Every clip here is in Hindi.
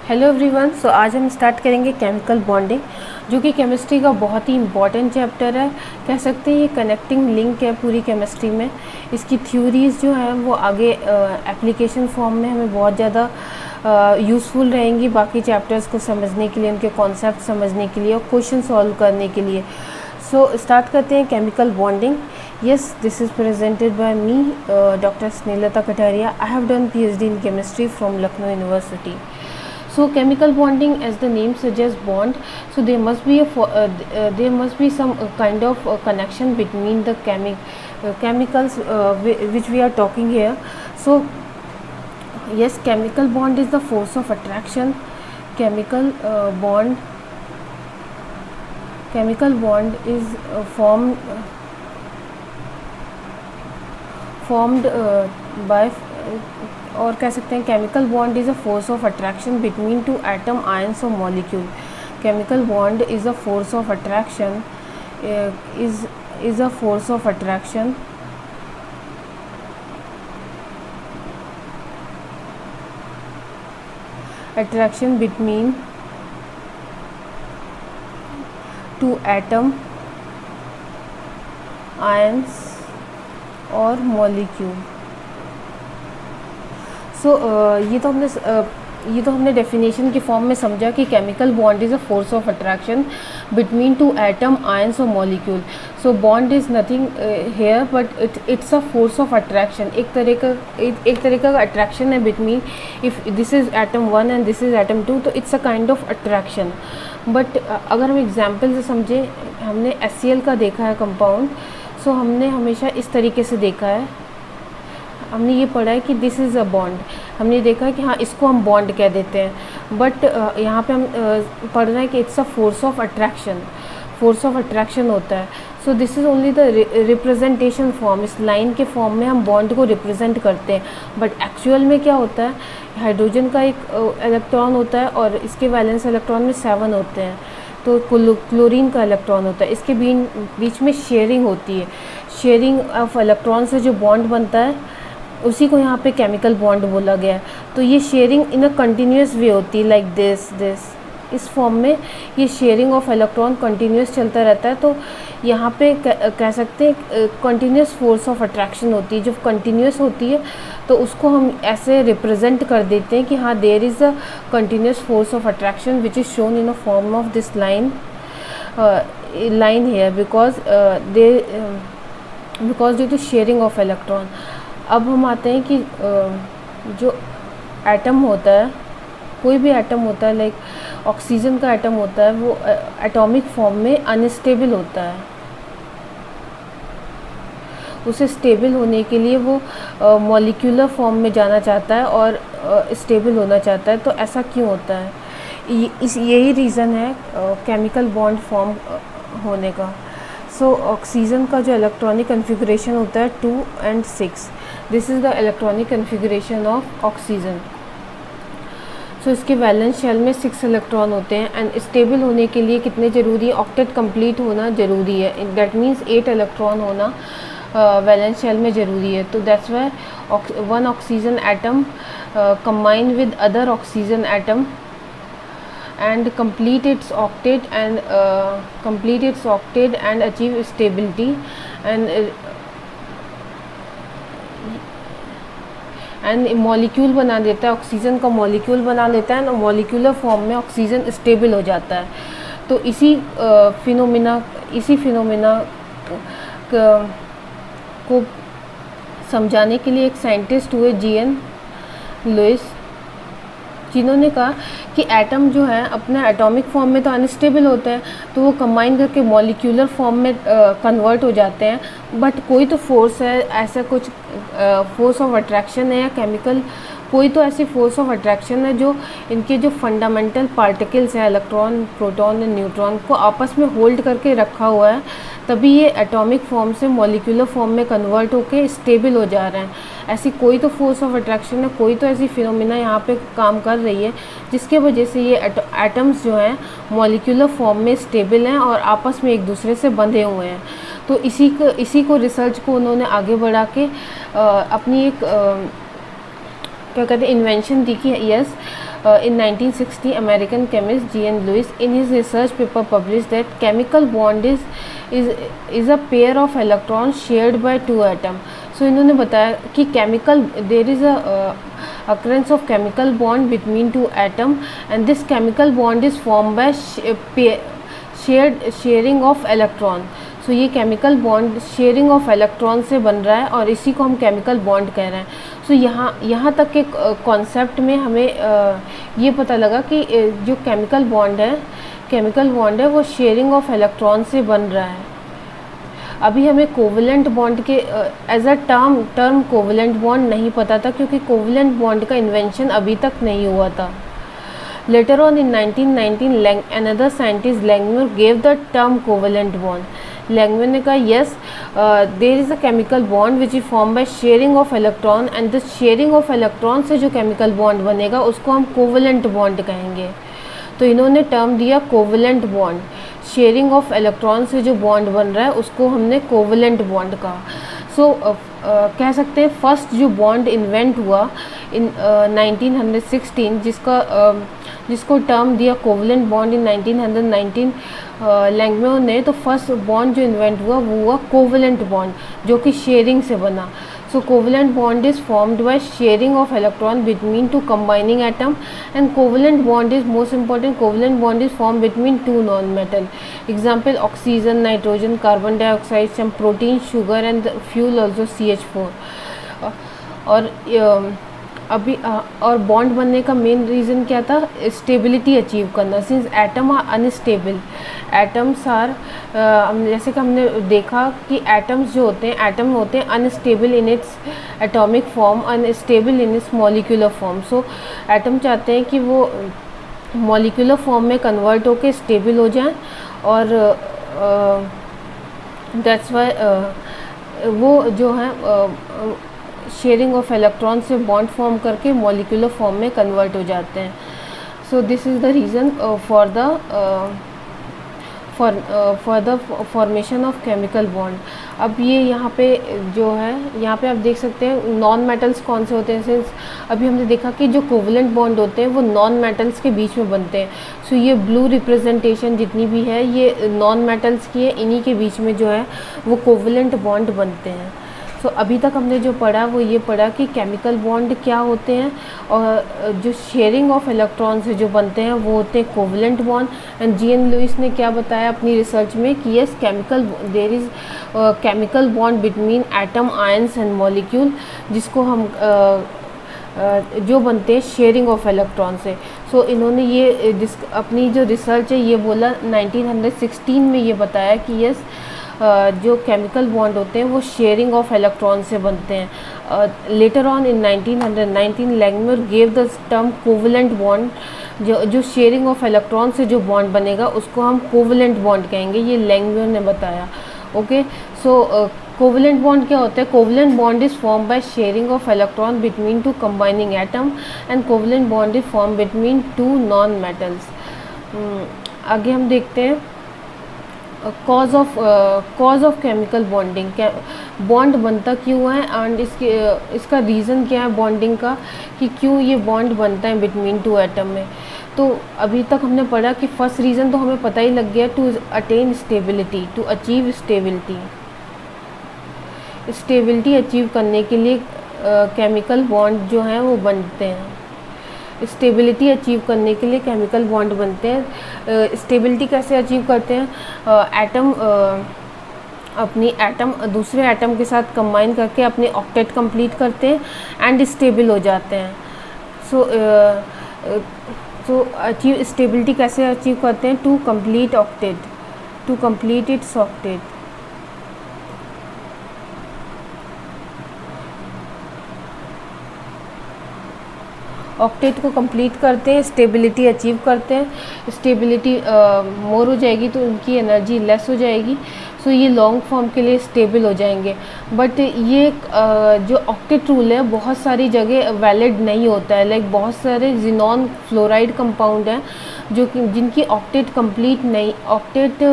Hello everyone. सो आज हम स्टार्ट करेंगे केमिकल बॉन्डिंग, जो कि केमिस्ट्री का बहुत ही इम्पॉर्टेंट चैप्टर है। कह सकते हैं ये कनेक्टिंग लिंक है पूरी केमिस्ट्री में। इसकी थ्योरीज़ जो हैं वो आगे एप्लीकेशन फॉर्म में हमें बहुत ज़्यादा यूज़फुल रहेंगी बाकी चैप्टर्स को समझने के लिए, उनके कॉन्सेप्ट समझने के लिए और क्वेश्चन सॉल्व करने के लिए। सो स्टार्ट करते हैं chemical bonding. Yes, this is presented by me, Dr. Snehata Kataria. I have done PhD in chemistry from Lucknow University. So chemical bonding, as the name suggests, bond. So there must be some kind of connection between the chemicals which we are talking here. So yes, chemical bond is the force of attraction. Chemical bond is formed by और कह सकते हैं chemical bond is a force of attraction between two atom, ions और molecule. Chemical bond is a force of attraction is a force of attraction between two atom, ions और मॉलिक्यूल। सो ये तो हमने डेफिनेशन की फॉर्म में समझा कि chemical bond is a force of attraction between two atom, ions और molecule. So bond is nothing here but it's a force of attraction. एक तरह का अट्रैक्शन है between, if this is atom 1 and this is atom 2, तो it's a kind of attraction. But अगर हम एग्जाम्पल से समझें, हमने HCl का देखा है कंपाउंड। सो हमने हमेशा इस तरीके से देखा है, हमने ये पढ़ा है कि दिस इज़ अ बॉन्ड। हमने देखा है कि हाँ, इसको हम बॉन्ड कह देते हैं। बट यहाँ पे हम पढ़ रहे हैं कि it's a force of attraction होता है। सो this is only the representation form. इस लाइन के फॉर्म में हम बॉन्ड को रिप्रेजेंट करते हैं। बट एक्चुअल में क्या होता है, हाइड्रोजन का एक इलेक्ट्रॉन होता है और इसके वैलेंस इलेक्ट्रॉन में 7 होते हैं। तो क्लोरीन का इलेक्ट्रॉन होता है, इसके बीच में शेयरिंग होती है। शेयरिंग ऑफ इलेक्ट्रॉन से जो बॉन्ड बनता है उसी को यहाँ पे केमिकल बॉन्ड बोला गया है। तो ये शेयरिंग इन अ कंटिन्यूस वे होती है, लाइक दिस इस फॉर्म में ये शेयरिंग ऑफ इलेक्ट्रॉन कंटिन्यूस चलता रहता है। तो यहाँ पे कह सकते हैं कंटिन्यूस फोर्स ऑफ अट्रैक्शन होती है। जब कंटिन्यूस होती है तो उसको हम ऐसे रिप्रेजेंट कर देते हैं कि हाँ, there is a continuous force of attraction which is shown in a form of this line here because due to sharing of electron. अब हम आते हैं कि जो एटम होता है, कोई भी एटम होता है, लाइक ऑक्सीजन का एटम होता है, वो एटॉमिक फॉर्म में अनस्टेबल होता है। उसे स्टेबल होने के लिए वो मॉलिक्यूलर फॉर्म में जाना चाहता है और स्टेबल होना चाहता है। तो ऐसा क्यों होता है? यही रीज़न है केमिकल बॉन्ड फॉर्म होने का। सो ऑक्सीजन का जो इलेक्ट्रॉनिक कन्फिगरेशन होता है 2 and 6, this is the electronic configuration of oxygen. So इसके वैलेंस शेल में 6 इलेक्ट्रॉन होते हैं एंड स्टेबल होने के लिए कितने ज़रूरी है? ऑक्टेट कंप्लीट होना ज़रूरी है। दैट मीन्स 8 इलेक्ट्रॉन होना वैलेंस शेल में ज़रूरी है। तो that's why one oxygen atom combine with other oxygen atom and complete its octet and achieve stability and molecule बना देता है, ऑक्सीजन का मॉलिक्यूल बना लेता है और मॉलिक्यूलर फॉर्म में ऑक्सीजन स्टेबल हो जाता है। तो इसी फिनोमिना को समझाने के लिए एक साइंटिस्ट हुए G.N. लुइस, जिन्होंने कहा कि एटम जो है अपने एटॉमिक फॉर्म में तो अनस्टेबल होते हैं, तो वो कंबाइन करके मॉलिक्यूलर फॉर्म में कन्वर्ट हो जाते हैं। बट कोई तो फोर्स है, ऐसा कुछ फोर्स ऑफ अट्रैक्शन है या केमिकल, कोई तो ऐसी फोर्स ऑफ अट्रैक्शन है जो इनके जो फंडामेंटल पार्टिकल्स हैं, इलेक्ट्रॉन, प्रोटॉन और न्यूट्रॉन को आपस में होल्ड करके रखा हुआ है। तभी ये एटॉमिक फॉर्म से मॉलिक्यूलर फॉर्म में कन्वर्ट होके स्टेबल हो जा रहे हैं। ऐसी कोई तो फोर्स ऑफ अट्रैक्शन है, कोई तो ऐसी फिनोमिना यहाँ पे काम कर रही है जिसके वजह से ये एटम्स जो हैं मॉलिक्यूलर फॉर्म में स्टेबल हैं और आपस में एक दूसरे से बंधे हुए हैं। तो इसी को रिसर्च को उन्होंने आगे बढ़ा के अपनी एक क्या कहते हैं इन्वेंशन दी कि yes in 1960 American chemist G.N. Lewis in his research paper published that chemical bond is a pair of electrons shared by two atoms. So इन्होंने बताया कि chemical there is a occurrence of chemical bond between two atoms and this chemical bond is formed by sharing of electron. So ये chemical bond sharing of electron से बन रहा है और इसी को हम केमिकल बॉन्ड कह रहे हैं. सो यहाँ तक के कॉन्सेप्ट में हमें ये पता लगा कि जो केमिकल बॉन्ड है वो शेयरिंग ऑफ इलेक्ट्रॉन से बन रहा है. अभी हमें कोवलेंट बॉन्ड के as a term covalent bond नहीं पता था क्योंकि कोवलेंट बॉन्ड का इन्वेंशन अभी तक नहीं हुआ था. Later on in 1919, another scientist Langmuir gave the term covalent bond. Langmuir ने कहा yes, there is a chemical bond which is formed by sharing of electron and this sharing of electron से जो chemical bond बनेगा उसको हम covalent bond कहेंगे. तो इन्होंने टर्म दिया covalent bond. Sharing of electron से जो बॉन्ड बन रहा है उसको हमने कोवलेंट बॉन्ड कहा. सो कह सकते हैं फर्स्ट जो बॉन्ड इन्वेंट हुआ इन 1916 जिसको टर्म दिया कोवलेंट बॉन्ड इन 1919 लैंगम्योर ने. तो फर्स्ट बॉन्ड जो इन्वेंट हुआ वो हुआ कोवलेंट बॉन्ड जो कि शेयरिंग से बना. So covalent bond is formed by sharing of electron between two combining atom and covalent bond is most important. Covalent bond is formed between two non-metal. Example oxygen, nitrogen, carbon dioxide, some protein, sugar and fuel also CH4. और अभी और बॉन्ड बनने का मेन रीज़न क्या था? स्टेबिलिटी अचीव करना. Since atom are unstable, atoms are जैसे कि हमने देखा कि एटम्स जो होते हैं unstable in its atomic form, unstable in its molecular form. So atom चाहते हैं कि वो मॉलिक्यूलर फॉर्म में कन्वर्ट होके स्टेबल हो जाएं और दैट्स वाई वो जो है शेयरिंग ऑफ इलेक्ट्रॉन से बॉन्ड फॉर्म करके मॉलिक्यूलर फॉर्म में कन्वर्ट हो जाते हैं. So this is the reason for the formation of chemical bond. अब ये यहाँ पे जो है यहाँ पे आप देख सकते हैं नॉन मेटल्स कौन से होते हैं. सिंस अभी हमने देखा कि जो कोवलेंट बॉन्ड होते हैं वो नॉन मेटल्स के बीच में बनते हैं. सो ये ब्लू रिप्रेजेंटेशन जितनी भी है ये नॉन मेटल्स की है, इन्हीं के बीच में जो है वो कोवलेंट बॉन्ड बनते हैं. सो अभी तक हमने जो पढ़ा वो ये पढ़ा कि केमिकल बॉन्ड क्या होते हैं और जो शेयरिंग ऑफ इलेक्ट्रॉन से जो बनते हैं वो होते हैं covalent bond. And G N. Lewis ने क्या बताया अपनी रिसर्च में कि yes there is chemical bond between atom, ions and molecule जिसको हम जो बनते हैं शेयरिंग ऑफ इलेक्ट्रॉन से. सो इन्होंने ये अपनी जो रिसर्च है ये बोला 1916 में ये बताया कि यस जो केमिकल बॉन्ड होते हैं वो शेयरिंग ऑफ इलेक्ट्रॉन से बनते हैं. Later on in 1919 Langmuir gave the term covalent bond. जो शेयरिंग ऑफ इलेक्ट्रॉन से जो बॉन्ड बनेगा उसको हम कोवलेंट बॉन्ड कहेंगे, ये लैंगम्योर ने बताया. ओके, सो कोवलेंट बॉन्ड क्या होता है? Covalent bond is form by sharing of electron between two combining atom and covalent bond is form between to non metals. आगे हम देखते हैं cause of chemical bonding. Bond बनता क्यों है एंड इसका रीज़न क्या है बॉन्डिंग का, कि क्यों ये बॉन्ड बनता है बिटवीन टू एटम में. तो अभी तक हमने पढ़ा कि फर्स्ट रीज़न तो हमें पता ही लग गया, to attain stability, to achieve stability. Stability achieve करने के लिए केमिकल बॉन्ड जो हैं वो बनते हैं. स्टेबिलिटी अचीव करने के लिए केमिकल बॉन्ड बनते हैं. स्टेबिलिटी कैसे अचीव करते हैं? अपनी एटम दूसरे एटम के साथ कंबाइन करके अपने ऑक्टेट कंप्लीट करते हैं एंड स्टेबल हो जाते हैं. सो अचीव स्टेबिलिटी कैसे अचीव करते हैं? To complete octet, to complete its octet. Octet को कंप्लीट करते हैं, स्टेबिलिटी अचीव करते हैं. स्टेबिलिटी मोर हो जाएगी तो उनकी एनर्जी लेस हो जाएगी. सो ये लॉन्ग फॉर्म के लिए स्टेबल हो जाएंगे. बट ये जो ऑक्टेट रूल है बहुत सारी जगह वैलिड नहीं होता है. लाइक बहुत सारे जिनॉन फ्लोराइड कंपाउंड हैं जो कि जिनकी ऑक्टेट कंप्लीट नहीं, ऑक्टेट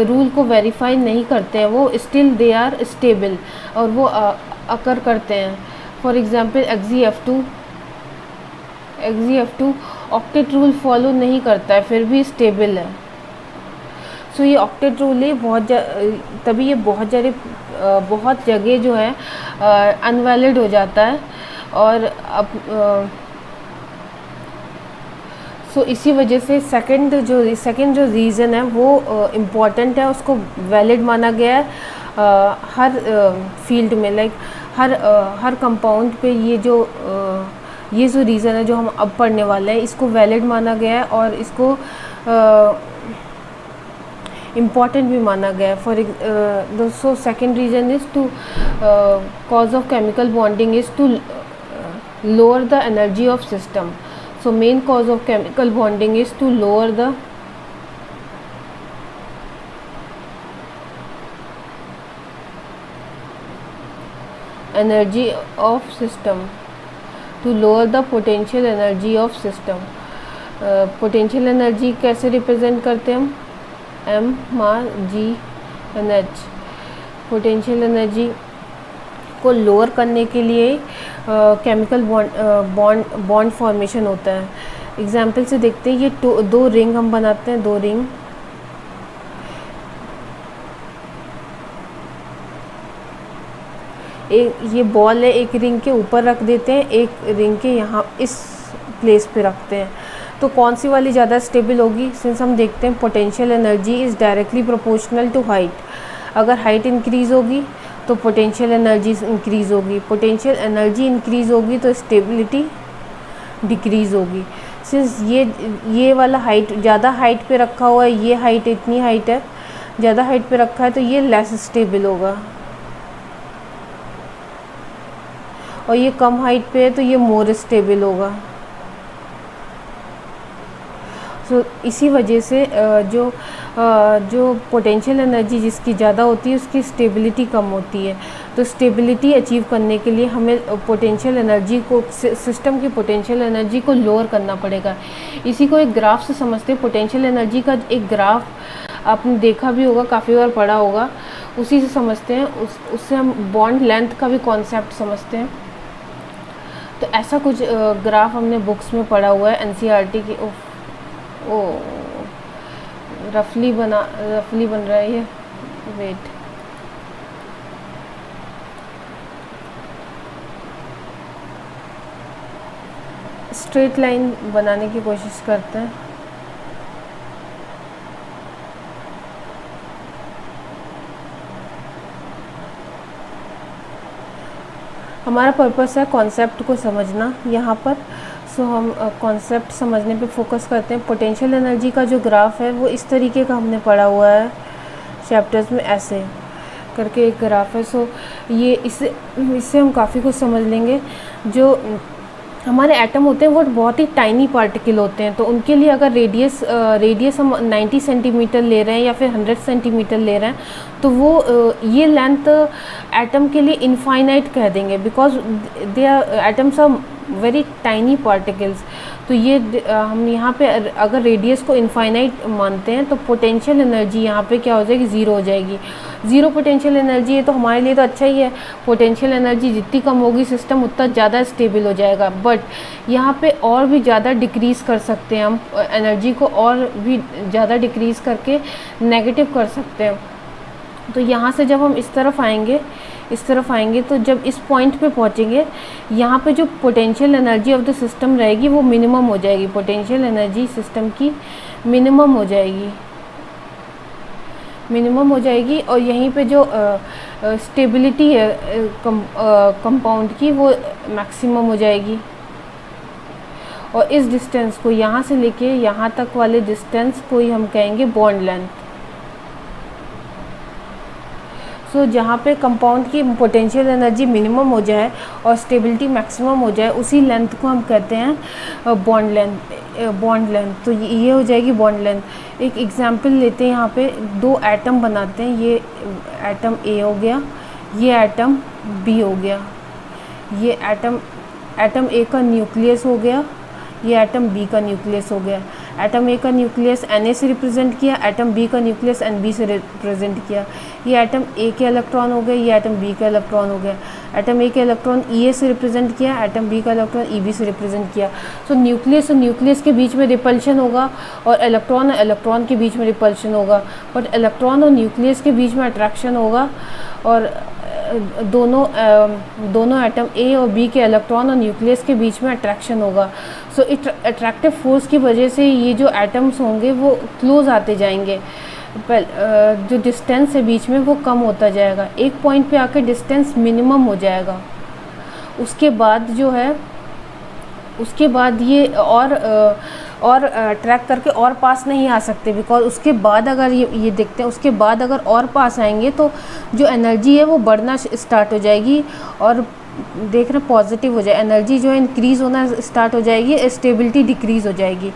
रूल को वेरीफाई नहीं करते हैं, वो स्टिल दे आर स्टेबल और वो अकर करते हैं. For example XeF2 octet rule follow नहीं करता है, फिर भी स्टेबल है। सो ये ऑक्टेट रूल है, तभी ये बहुत जगह जो है अनवैलिड हो जाता है। और अब सो इसी वजह से सेकंड जो रीज़न है वो इम्पॉर्टेंट है, उसको वैलिड माना गया है हर फील्ड में। लाइक हर कंपाउंड पे ये जो रीज़न है जो हम अब पढ़ने वाले हैं, इसको वैलिड माना गया है और इसको इम्पॉर्टेंट भी माना गया है। For so second reason is to cause of chemical bonding is to lower the energy of system. So main cause of chemical bonding is to lower the energy of system, to lower the potential energy of system. potential energy कैसे represent करते हैं हम, mGNH। potential energy को लोअर करने के लिए केमिकल बॉन्ड फॉर्मेशन होता है। एग्जाम्पल से देखते हैं, ये दो रिंग हम बनाते हैं, 2 रिंग। ये बॉल है, एक रिंग के ऊपर रख देते हैं, एक रिंग के यहाँ इस प्लेस पे रखते हैं। तो कौन सी वाली ज़्यादा स्टेबल होगी? सिंस हम देखते हैं potential energy is directly proportional to height. अगर हाइट इंक्रीज़ होगी तो पोटेंशियल एनर्जी इंक्रीज़ होगी, पोटेंशियल एनर्जी इंक्रीज़ होगी तो स्टेबिलिटी डिक्रीज़ होगी। सिंस ये वाला हाइट ज़्यादा हाइट पे रखा हुआ है, ये हाइट इतनी हाइट है, ज़्यादा हाइट पे रखा है तो ये लेस स्टेबल होगा, और ये कम हाइट पे है तो ये मोर स्टेबल होगा। सो इसी वजह से जो पोटेंशियल एनर्जी जिसकी ज़्यादा होती है उसकी स्टेबिलिटी कम होती है। तो स्टेबिलिटी अचीव करने के लिए हमें पोटेंशियल एनर्जी को, सिस्टम की पोटेंशियल एनर्जी को लोअर करना पड़ेगा। इसी को एक ग्राफ से समझते हैं। पोटेंशियल एनर्जी का एक ग्राफ आपने देखा भी होगा, काफ़ी बार पढ़ा होगा, उसी से समझते हैं। उससे हम बॉन्ड लेंथ का भी कॉन्सेप्ट समझते हैं। तो ऐसा कुछ ग्राफ हमने बुक्स में पढ़ा हुआ है, NCERT की। रफली बन रहा है ये, वेट। स्ट्रेट लाइन बनाने की कोशिश करते हैं। हमारा पर्पस है कॉन्सेप्ट को समझना यहाँ पर। सो हम कॉन्सेप्ट समझने पे फोकस करते हैं। पोटेंशियल एनर्जी का जो ग्राफ है वो इस तरीके का हमने पढ़ा हुआ है चैप्टर्स में, ऐसे करके एक ग्राफ है। सो ये इससे हम काफ़ी कुछ समझ लेंगे। जो हमारे एटम होते हैं वो बहुत ही टाइनी पार्टिकल होते हैं, तो उनके लिए अगर रेडियस हम 90 सेंटीमीटर ले रहे हैं या फिर 100 सेंटीमीटर ले रहे हैं, तो वो ये लेंथ एटम के लिए इनफाइनाइट कह देंगे, because they are atoms are very tiny particles. तो ये हम यहाँ पे अगर रेडियस को इनफाइनाइट मानते हैं तो पोटेंशियल एनर्जी यहाँ पे क्या हो जाएगी, ज़ीरो हो जाएगी। ज़ीरो पोटेंशियल एनर्जी है तो हमारे लिए तो अच्छा ही है। पोटेंशियल एनर्जी जितनी कम होगी सिस्टम उतना ज़्यादा स्टेबल हो जाएगा। बट यहाँ पे और भी ज़्यादा डिक्रीज़ कर सकते हैं हम एनर्जी को, और भी ज़्यादा डिक्रीज़ करके नेगेटिव कर सकते हैं। तो यहाँ से जब हम इस तरफ आएंगे तो जब इस पॉइंट पे पहुँचेंगे, यहाँ पे जो potential energy of the system रहेगी वो मिनिमम हो जाएगी। पोटेंशियल एनर्जी सिस्टम की मिनिमम हो जाएगी, और यहीं पे जो स्टेबिलिटी है कंपाउंड की वो मैक्सिमम हो जाएगी। और इस डिस्टेंस को, यहाँ से लेके यहाँ तक वाले डिस्टेंस को ही हम कहेंगे बॉन्ड लेंथ। सो जहाँ पे कंपाउंड की पोटेंशियल एनर्जी मिनिमम हो जाए और स्टेबिलिटी मैक्सिमम हो जाए, उसी लेंथ को हम कहते हैं बॉन्ड लेंथ। तो ये हो जाएगी बॉन्ड लेंथ। एक एग्जांपल लेते हैं, यहाँ पे 2 एटम बनाते हैं। ये एटम A हो गया, ये एटम B हो गया। ये एटम A का न्यूक्लियस हो गया, ये एटम B का न्यूक्लियस हो गया। एटम ए का न्यूक्लियस Na से रिप्रेजेंट किया, एटम बी का न्यूक्लियस Nb से रिप्रेजेंट किया। ये एटम ए के इलेक्ट्रॉन हो गए, ये एटम बी का इलेक्ट्रॉन हो गया। एटम ए के इलेक्ट्रॉन Ea से रिप्रेजेंट किया, एटम बी का इलेक्ट्रॉन Eb से रिप्रेजेंट किया। सो न्यूक्लियस और न्यूक्लियस के बीच में रिपल्शन होगा और इलेक्ट्रॉन और इलेक्ट्रॉन के बीच में रिपल्शन होगा, बट इलेक्ट्रॉन और न्यूक्लियस के बीच में अट्रैक्शन होगा। और दोनों एटम ए और बी के इलेक्ट्रॉन और न्यूक्लियस के बीच में अट्रैक्शन होगा। सो अट्रैक्टिव फोर्स की वजह से ये जो एटम्स होंगे वो क्लोज आते जाएंगे, जो डिस्टेंस है बीच में वो कम होता जाएगा। एक पॉइंट पे आके डिस्टेंस मिनिमम हो जाएगा। उसके बाद जो है, उसके बाद ये और ट्रैक करके और पास नहीं आ सकते, बिकॉज उसके बाद अगर ये देखते हैं, उसके बाद अगर और पास आएंगे तो जो एनर्जी है वो बढ़ना स्टार्ट हो जाएगी और देख रहे पॉजिटिव हो जाए, एनर्जी जो है इंक्रीज़ होना स्टार्ट हो जाएगी, स्टेबिलिटी डिक्रीज़ हो जाएगी।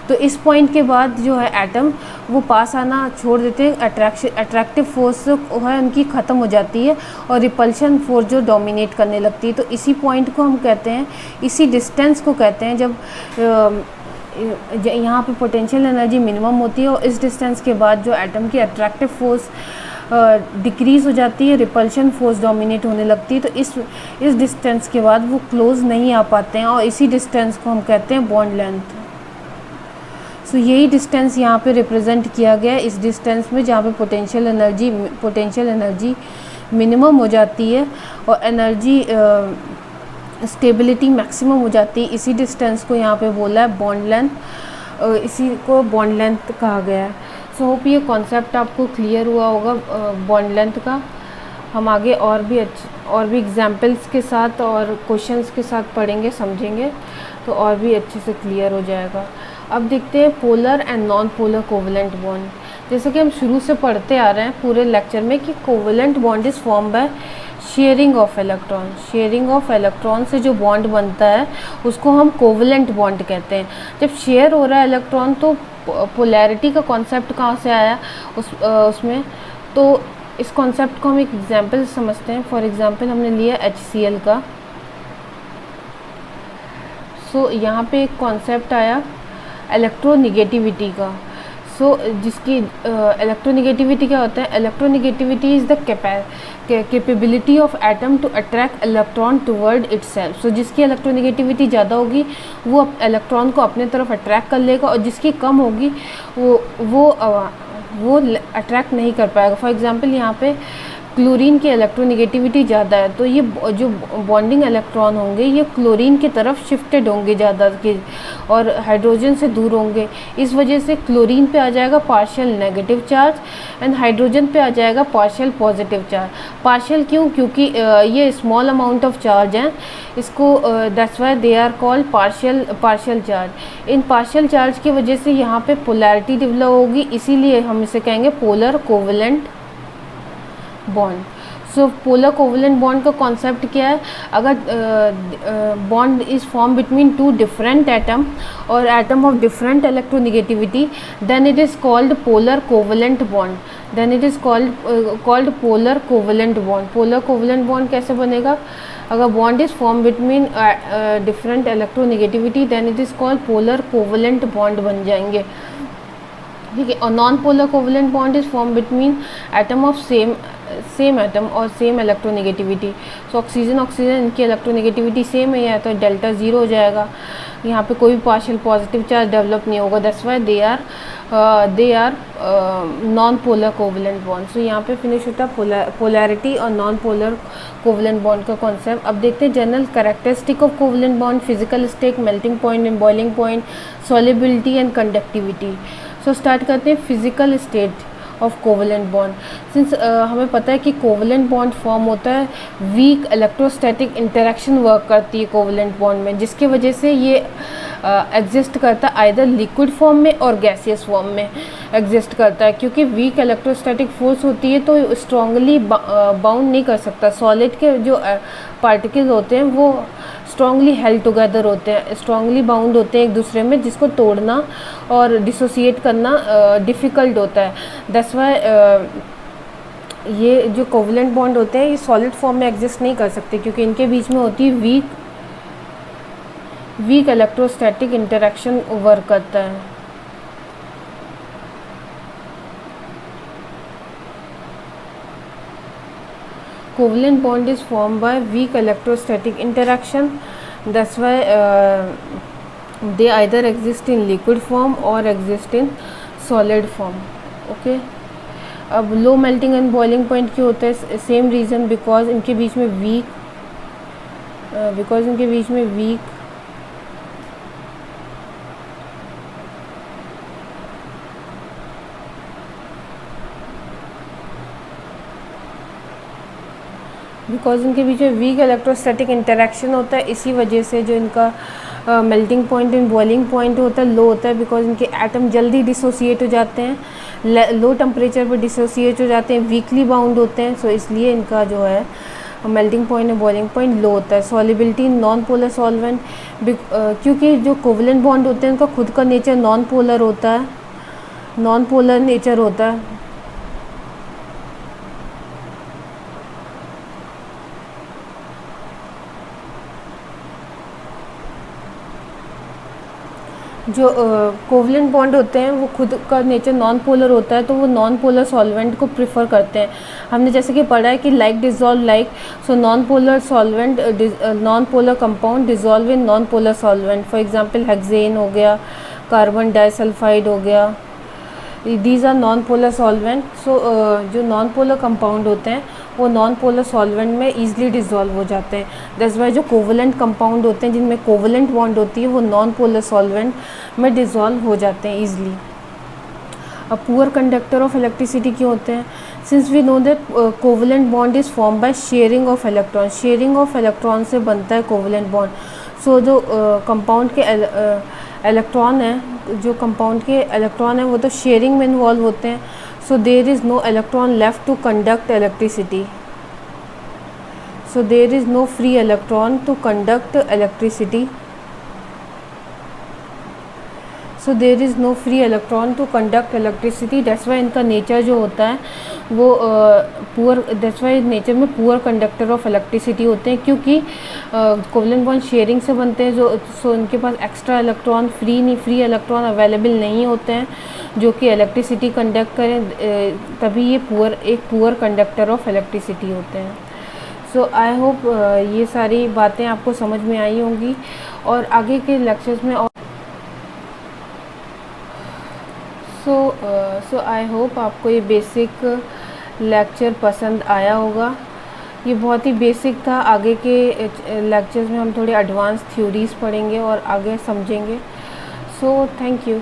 तो इस पॉइंट के बाद जो है एटम वो पास आना छोड़ देते हैं, अट्रैक्टिव फोर्स जो है उनकी ख़त्म हो जाती है और रिपल्शन फोर्स जो डोमिनेट करने लगती है। तो इसी पॉइंट को हम कहते हैं, इसी डिस्टेंस को कहते हैं जब यहाँ पे पोटेंशियल एनर्जी मिनिमम होती है और इस डिस्टेंस के बाद जो एटम की अट्रैक्टिव फोर्स डिक्रीज़ हो जाती है, रिपल्शन फोर्स डोमिनेट होने लगती है। तो इस डिस्टेंस के बाद वो क्लोज नहीं आ पाते हैं और इसी डिस्टेंस को हम कहते हैं बॉन्ड लेंथ। सो यही डिस्टेंस यहाँ पे रिप्रेजेंट किया गया है, इस डिस्टेंस में जहाँ पे पोटेंशियल एनर्जी मिनिमम हो जाती है और एनर्जी स्टेबिलिटी मैक्सिमम हो जाती है। इसी डिस्टेंस को यहाँ पे बोला है बॉन्ड लेंथ, इसी को बॉन्ड लेंथ कहा गया है। सो होप ये कॉन्सेप्ट आपको क्लियर हुआ होगा बॉन्ड लेंथ का। हम आगे और भी एग्जांपल्स के साथ और क्वेश्चंस के साथ पढ़ेंगे, समझेंगे, तो और भी अच्छे से क्लियर हो जाएगा। अब देखते हैं polar and non polar covalent bond. जैसे कि हम शुरू से पढ़ते आ रहे हैं पूरे लेक्चर में कि covalent bond is form by sharing of electron. Sharing of electron से जो बॉन्ड बनता है उसको हम कोवेलेंट बॉन्ड कहते हैं। जब शेयर हो रहा है इलेक्ट्रॉन तो पोलैरिटी का कॉन्सेप्ट कहाँ से आया उसमें, तो इस कॉन्सेप्ट को हम एक एग्जांपल से समझते हैं। फॉर एग्जांपल हमने लिया HCl का। सो यहाँ पे एक कॉन्सेप्ट आया इलेक्ट्रोनिगेटिविटी का। सो जिसकी इलेक्ट्रोनिगेटिविटी क्या होता है, electronegativity is the capability of atom to attract electron toward itself. सो जिसकी इलेक्ट्रोनिगेटिविटी ज़्यादा होगी वो इलेक्ट्रॉन को अपने तरफ अट्रैक्ट कर लेगा और जिसकी कम होगी वो अट्रैक्ट नहीं कर पाएगा। फॉर एग्जांपल यहाँ पे क्लोरीन की इलेक्ट्रोनिगेटिविटी ज़्यादा है तो ये जो बॉन्डिंग इलेक्ट्रॉन होंगे ये क्लोरीन की तरफ शिफ्टेड होंगे ज़्यादा के और हाइड्रोजन से दूर होंगे। इस वजह से क्लोरीन पे आ जाएगा partial negative charge and hydrogen पे आ जाएगा पार्शियल पॉजिटिव चार्ज। पार्शियल क्यों? क्योंकि ये स्मॉल अमाउंट ऑफ चार्ज हैं, इसको that's why they are called partial charge. इन पार्शियल चार्ज की वजह से यहाँ पे पोलैरिटी डेवलप होगी, इसीलिए हम इसे कहेंगे polar covalent bond. So polar covalent bond का कॉन्सेप्ट क्या है, अगर bond is form between two different atom और atom of different electronegativity then it is called polar covalent bond. Then it is called polar covalent bond. Polar covalent bond कैसे बनेगा, अगर bond is form between different electronegativity then it is called polar covalent bond बन जाएंगे, ठीक है। और non polar covalent bond is form between atom of same atom और सेम इलेक्ट्रोनिगेटिविटी। सो ऑक्सीजन इनकी इलेक्ट्रोनिगेटिविटी सेम है या तो डेल्टा ज़ीरो हो जाएगा, यहाँ पे कोई भी पार्शियल पॉजिटिव चार्ज डेवलप नहीं होगा। That's why they are non polar covalent bond. So यहाँ पे फिनिश होता है पोलैरिटी और नॉन पोलर कोवेलेंट बॉन्ड का कॉन्सेप्ट। अब देखते हैं general characteristic of covalent bond, physical state, melting point and boiling point, solubility and conductivity. So start करते हैं physical state of covalent bond. Since हमें पता है कि कोवेलेंट बॉन्ड फॉर्म होता है, वीक इलेक्ट्रोस्टैटिक इंटरेक्शन वर्क करती है कोवेलेंट बॉन्ड में, जिसकी वजह से ये एग्जिस्ट करता है आइदर लिक्विड फॉर्म में और गैसियस फॉर्म में एग्जिस्ट करता है। क्योंकि वीक इलेक्ट्रोस्टैटिक फोर्स होती है तो स्ट्रांगली बाउंड नहीं कर सकता। सॉलिड के जो पार्टिकल्स होते हैं वो स्ट्रांगली हेल्ड टुगेदर होते हैं, स्ट्रांगली बाउंड होते हैं एक दूसरे में, जिसको तोड़ना और डिसोसिएट करना डिफ़िकल्ट होता है। दैट्स वाई ये जो कोवेलेंट बॉन्ड होते हैं ये सॉलिड फॉर्म में एग्जिस्ट नहीं कर सकते, क्योंकि इनके बीच में होती है वीक इलेक्ट्रोस्टैटिक इंटरेक्शन वर्क करता है। Covalent bond is form by weak electrostatic interaction, that's why they either exist in liquid form और exist in solid form. Okay, अब low melting and boiling point क्यों होता है? सेम रीज़न, बिकॉज इनके बीच में वीक इलेक्ट्रोस्टैटिक इंटरेक्शन होता है, इसी वजह से जो इनका melting point and boiling point होता है लो होता है, बिकॉज इनके एटम जल्दी डिसोसिएट हो जाते हैं, लो टेम्परेचर पर डिसोसिएट हो जाते हैं, वीकली बाउंड होते हैं, सो इसलिए इनका जो है मेल्टिंग पॉइंट और बॉइलिंग पॉइंट लो होता है। सॉलिबिलिटी इन नॉन पोलर सॉल्वेंट, क्योंकि जो कोवलेंट बॉन्ड होते हैं उनका खुद का नेचर नॉन पोलर होता है, नॉन पोलर नेचर होता है। जो कोवलेंट बॉन्ड होते हैं वो खुद का नेचर नॉन पोलर होता है, तो वो नॉन पोलर सॉल्वेंट को प्रेफर करते हैं। हमने जैसे कि पढ़ा है कि like dissolve like, so non polar solvent, non polar compound dissolve in non polar solvent. For example hexane हो गया, कार्बन डाइसल्फाइड हो गया, these are non polar solvent. So जो नॉन पोलर कंपाउंड होते हैं वो नॉन पोलर सॉल्वेंट में ईजिली डिज़ोल्व हो जाते हैं। दैट्स वाई जो कोवलेंट कंपाउंड होते हैं जिनमें कोवलेंट बॉन्ड होती है वो नॉन पोलर सॉल्वेंट में डिज़ोल्व हो जाते हैं ईजिली। अब पुअर कंडक्टर ऑफ इलेक्ट्रिसिटी क्यों होते हैं? Since we know that covalent bond is form by sharing of electron, sharing of electron से बनता है कोवलेंट बॉन्ड। सो जो कंपाउंड के इलेक्ट्रॉन हैं, जो कंपाउंड के इलेक्ट्रॉन हैं वो तो शेयरिंग में इन्वॉल्व होते हैं। So there is no electron left to conduct electricity. So there is no free electron to conduct electricity. So there is no free electron to conduct electricity. That's why इनका नेचर जो होता है वो पुअर, दैट्स वाई नेचर में पुअर कंडक्टर ऑफ इलेक्ट्रिसिटी होते हैं, क्योंकि कोवलेंट बॉन्ड शेयरिंग से बनते हैं। जो सो इनके पास extra electron, free electron available नहीं होते हैं जो कि इलेक्ट्रिसिटी कंडक्ट करें, तभी ये एक पुअर कंडक्टर ऑफ इलेक्ट्रिसिटी होते हैं। सो आई होप ये सारी बातें आपको समझ में आई होंगी और आगे के लेक्चर्स में और सो आई होप आपको ये बेसिक लेक्चर पसंद आया होगा। ये बहुत ही बेसिक था, आगे के लेक्चर्स में हम थोड़े एडवांस थ्योरीज़ पढ़ेंगे और आगे समझेंगे। So thank you.